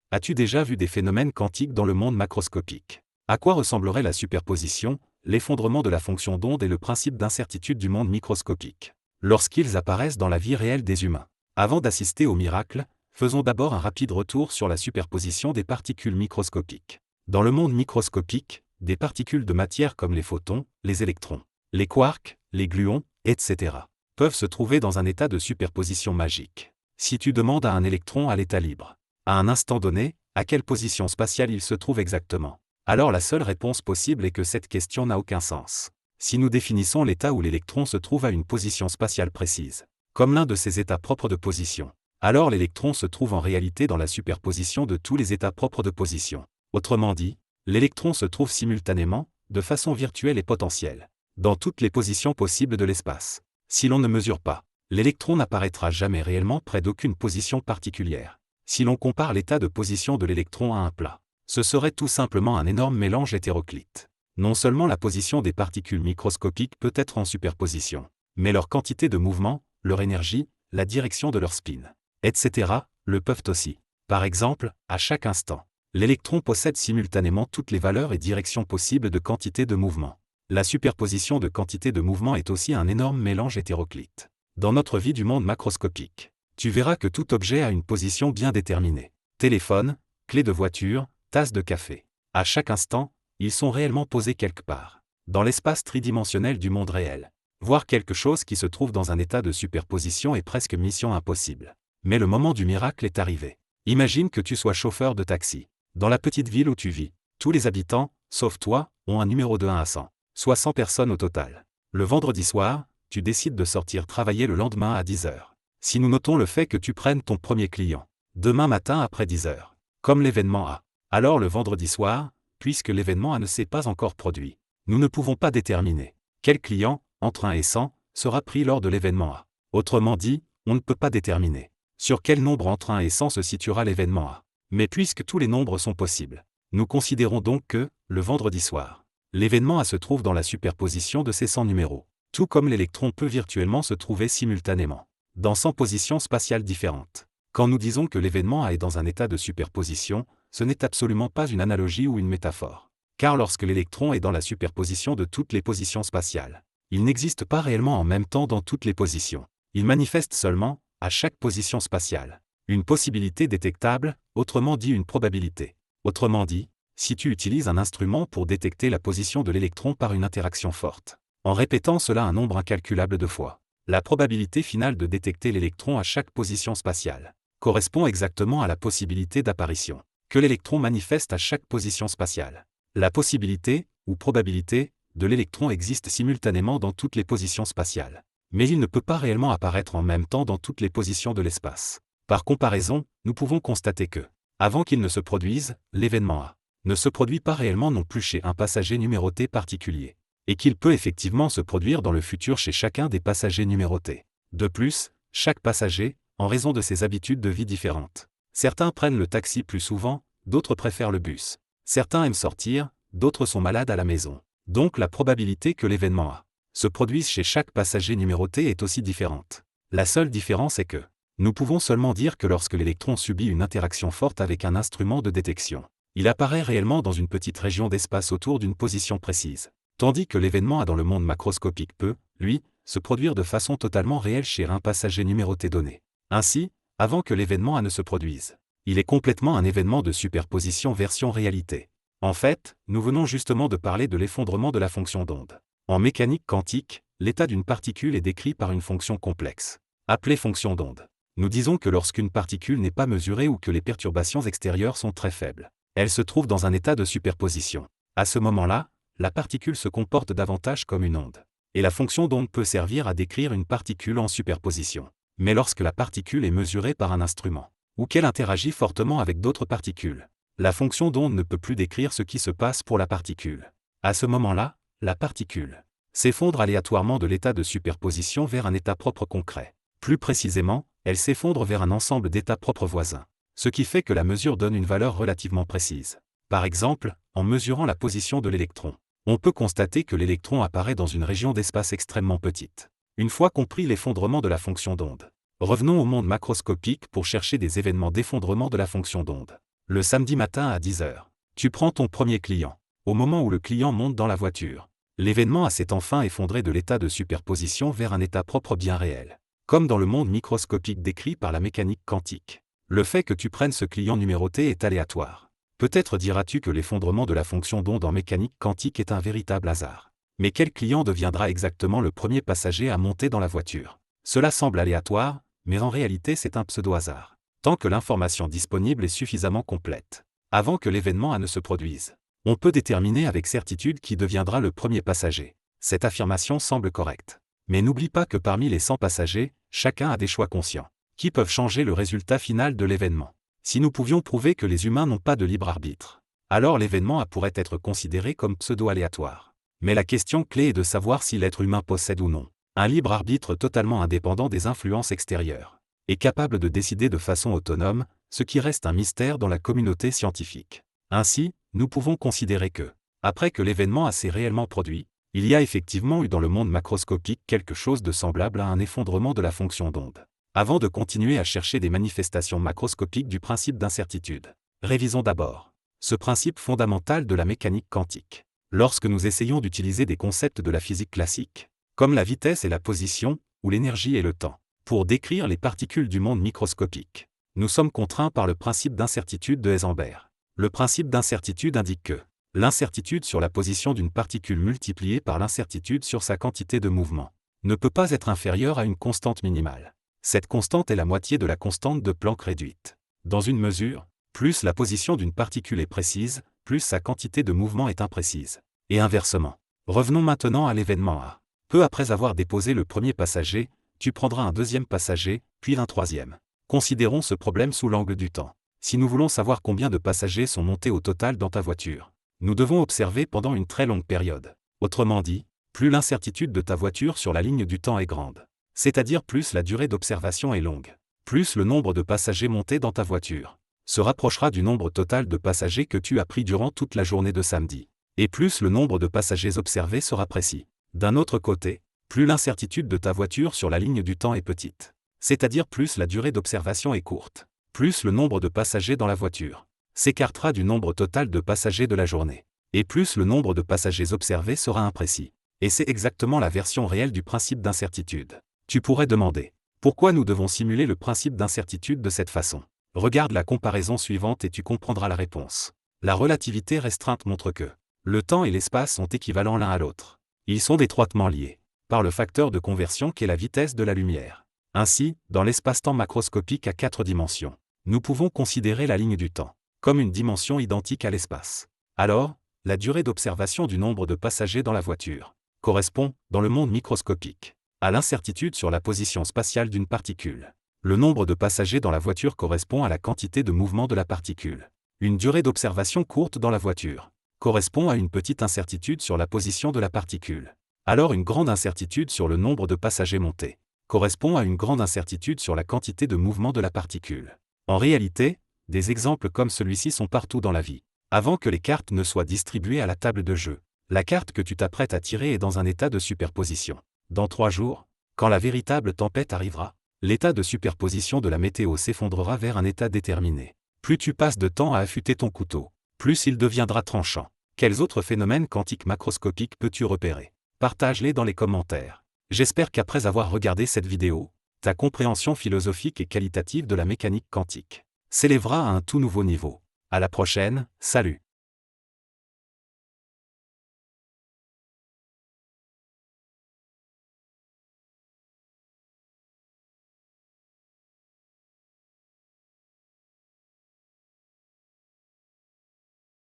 As-tu déjà vu des phénomènes quantiques dans le monde macroscopique? À quoi ressemblerait la superposition, l'effondrement de la fonction d'onde et le principe d'incertitude du monde microscopique, lorsqu'ils apparaissent dans la vie réelle des humains? Avant d'assister au miracle, faisons d'abord un rapide retour sur la superposition des particules microscopiques. Dans le monde microscopique, des particules de matière comme les photons, les électrons, les quarks, les gluons, etc., peuvent se trouver dans un état de superposition magique. Si tu demandes à un électron à l'état libre, à un instant donné, à quelle position spatiale il se trouve exactement, alors la seule réponse possible est que cette question n'a aucun sens. Si nous définissons l'état où l'électron se trouve à une position spatiale précise, comme l'un de ses états propres de position, alors l'électron se trouve en réalité dans la superposition de tous les états propres de position. Autrement dit, l'électron se trouve simultanément, de façon virtuelle et potentielle, dans toutes les positions possibles de l'espace. Si l'on ne mesure pas, l'électron n'apparaîtra jamais réellement près d'aucune position particulière. Si l'on compare l'état de position de l'électron à un plat, ce serait tout simplement un énorme mélange hétéroclite. Non seulement la position des particules microscopiques peut être en superposition, mais leur quantité de mouvement, leur énergie, la direction de leur spin, etc., le peuvent aussi. Par exemple, à chaque instant, l'électron possède simultanément toutes les valeurs et directions possibles de quantité de mouvement. La superposition de quantité de mouvement est aussi un énorme mélange hétéroclite. Dans notre vie du monde macroscopique, tu verras que tout objet a une position bien déterminée. Téléphone, clé de voiture, tasse de café. À chaque instant, ils sont réellement posés quelque part, dans l'espace tridimensionnel du monde réel. Voir quelque chose qui se trouve dans un état de superposition est presque mission impossible. Mais le moment du miracle est arrivé. Imagine que tu sois chauffeur de taxi. Dans la petite ville où tu vis, tous les habitants, sauf toi, ont un numéro de 1 à 100, soit 100 personnes au total. Le vendredi soir, tu décides de sortir travailler le lendemain à 10 heures. Si nous notons le fait que tu prennes ton premier client, demain matin après 10 heures, comme l'événement A, alors le vendredi soir, puisque l'événement A ne s'est pas encore produit, nous ne pouvons pas déterminer quel client, entre 1 et 100, sera pris lors de l'événement A. Autrement dit, on ne peut pas déterminer sur quel nombre entre 1 et 100 se situera l'événement A. Mais puisque tous les nombres sont possibles, nous considérons donc que, le vendredi soir, l'événement A se trouve dans la superposition de ces 100 numéros, tout comme l'électron peut virtuellement se trouver simultanément dans 100 positions spatiales différentes. Quand nous disons que l'événement A est dans un état de superposition, ce n'est absolument pas une analogie ou une métaphore. Car lorsque l'électron est dans la superposition de toutes les positions spatiales, il n'existe pas réellement en même temps dans toutes les positions. Il manifeste seulement, à chaque position spatiale, une possibilité détectable, autrement dit une probabilité. Autrement dit, si tu utilises un instrument pour détecter la position de l'électron par une interaction forte, en répétant cela un nombre incalculable de fois, la probabilité finale de détecter l'électron à chaque position spatiale correspond exactement à la possibilité d'apparition que l'électron manifeste à chaque position spatiale. La possibilité, ou probabilité, de l'électron existe simultanément dans toutes les positions spatiales, mais il ne peut pas réellement apparaître en même temps dans toutes les positions de l'espace. Par comparaison, nous pouvons constater que, avant qu'il ne se produise, l'événement A ne se produit pas réellement non plus chez un passager numéroté particulier, et qu'il peut effectivement se produire dans le futur chez chacun des passagers numérotés. De plus, chaque passager, en raison de ses habitudes de vie différentes. Certains prennent le taxi plus souvent, d'autres préfèrent le bus. Certains aiment sortir, d'autres sont malades à la maison. Donc la probabilité que l'événement A se produise chez chaque passager numéroté est aussi différente. La seule différence est que nous pouvons seulement dire que lorsque l'électron subit une interaction forte avec un instrument de détection, il apparaît réellement dans une petite région d'espace autour d'une position précise. Tandis que l'événement A dans le monde macroscopique peut, lui, se produire de façon totalement réelle chez un passager numéroté donné. Ainsi, avant que l'événement A ne se produise, il est complètement un événement de superposition version réalité. En fait, nous venons justement de parler de l'effondrement de la fonction d'onde. En mécanique quantique, l'état d'une particule est décrit par une fonction complexe, appelée fonction d'onde. Nous disons que lorsqu'une particule n'est pas mesurée ou que les perturbations extérieures sont très faibles, elle se trouve dans un état de superposition. À ce moment-là, la particule se comporte davantage comme une onde. Et la fonction d'onde peut servir à décrire une particule en superposition. Mais lorsque la particule est mesurée par un instrument, ou qu'elle interagit fortement avec d'autres particules, la fonction d'onde ne peut plus décrire ce qui se passe pour la particule. À ce moment-là, la particule s'effondre aléatoirement de l'état de superposition vers un état propre concret. Plus précisément, elle s'effondre vers un ensemble d'états propres voisins, ce qui fait que la mesure donne une valeur relativement précise. Par exemple, en mesurant la position de l'électron, on peut constater que l'électron apparaît dans une région d'espace extrêmement petite. Une fois compris l'effondrement de la fonction d'onde, revenons au monde macroscopique pour chercher des événements d'effondrement de la fonction d'onde. Le samedi matin à 10 heures. Tu prends ton premier client. Au moment où le client monte dans la voiture, l'événement s'est enfin effondré de l'état de superposition vers un état propre bien réel. Comme dans le monde microscopique décrit par la mécanique quantique. Le fait que tu prennes ce client numéroté est aléatoire. Peut-être diras-tu que l'effondrement de la fonction d'onde en mécanique quantique est un véritable hasard. Mais quel client deviendra exactement le premier passager à monter dans la voiture? Cela semble aléatoire, mais en réalité c'est un pseudo-hasard. Tant que l'information disponible est suffisamment complète. Avant que l'événement ne se produise. On peut déterminer avec certitude qui deviendra le premier passager. Cette affirmation semble correcte. Mais n'oublie pas que parmi les 100 passagers, chacun a des choix conscients, qui peuvent changer le résultat final de l'événement. Si nous pouvions prouver que les humains n'ont pas de libre arbitre, alors l'événement pourrait être considéré comme pseudo-aléatoire. Mais la question clé est de savoir si l'être humain possède ou non un libre arbitre totalement indépendant des influences extérieures, et capable de décider de façon autonome, ce qui reste un mystère dans la communauté scientifique. Ainsi, nous pouvons considérer que, après que l'événement s'est réellement produit, il y a effectivement eu dans le monde macroscopique quelque chose de semblable à un effondrement de la fonction d'onde. Avant de continuer à chercher des manifestations macroscopiques du principe d'incertitude, révisons d'abord ce principe fondamental de la mécanique quantique. Lorsque nous essayons d'utiliser des concepts de la physique classique, comme la vitesse et la position, ou l'énergie et le temps, pour décrire les particules du monde microscopique, nous sommes contraints par le principe d'incertitude de Heisenberg. Le principe d'incertitude indique que l'incertitude sur la position d'une particule multipliée par l'incertitude sur sa quantité de mouvement ne peut pas être inférieure à une constante minimale. Cette constante est la moitié de la constante de Planck réduite. Dans une mesure, plus la position d'une particule est précise, plus sa quantité de mouvement est imprécise. Et inversement. Revenons maintenant à l'événement A. Peu après avoir déposé le premier passager, tu prendras un deuxième passager, puis un troisième. Considérons ce problème sous l'angle du temps. Si nous voulons savoir combien de passagers sont montés au total dans ta voiture, nous devons observer pendant une très longue période. Autrement dit, plus l'incertitude de ta voiture sur la ligne du temps est grande, c'est-à-dire plus la durée d'observation est longue, plus le nombre de passagers montés dans ta voiture se rapprochera du nombre total de passagers que tu as pris durant toute la journée de samedi, et plus le nombre de passagers observés sera précis. D'un autre côté, plus l'incertitude de ta voiture sur la ligne du temps est petite, c'est-à-dire plus la durée d'observation est courte, plus le nombre de passagers dans la voiture s'écartera du nombre total de passagers de la journée, et plus le nombre de passagers observés sera imprécis. Et c'est exactement la version réelle du principe d'incertitude. Tu pourrais demander, pourquoi nous devons simuler le principe d'incertitude de cette façon? Regarde la comparaison suivante et tu comprendras la réponse. La relativité restreinte montre que le temps et l'espace sont équivalents l'un à l'autre. Ils sont étroitement liés par le facteur de conversion qu'est la vitesse de la lumière. Ainsi, dans l'espace-temps macroscopique à 4 dimensions, nous pouvons considérer la ligne du temps comme une dimension identique à l'espace. Alors, la durée d'observation du nombre de passagers dans la voiture correspond, dans le monde microscopique, à l'incertitude sur la position spatiale d'une particule. Le nombre de passagers dans la voiture correspond à la quantité de mouvement de la particule. Une durée d'observation courte dans la voiture correspond à une petite incertitude sur la position de la particule. Alors une grande incertitude sur le nombre de passagers montés correspond à une grande incertitude sur la quantité de mouvement de la particule. En réalité, des exemples comme celui-ci sont partout dans la vie. Avant que les cartes ne soient distribuées à la table de jeu, la carte que tu t'apprêtes à tirer est dans un état de superposition. Dans 3 jours, quand la véritable tempête arrivera, l'état de superposition de la météo s'effondrera vers un état déterminé. Plus tu passes de temps à affûter ton couteau, plus il deviendra tranchant. Quels autres phénomènes quantiques macroscopiques peux-tu repérer? Partage-les dans les commentaires. J'espère qu'après avoir regardé cette vidéo, ta compréhension philosophique et qualitative de la mécanique quantique s'élèvera à un tout nouveau niveau. À la prochaine, salut!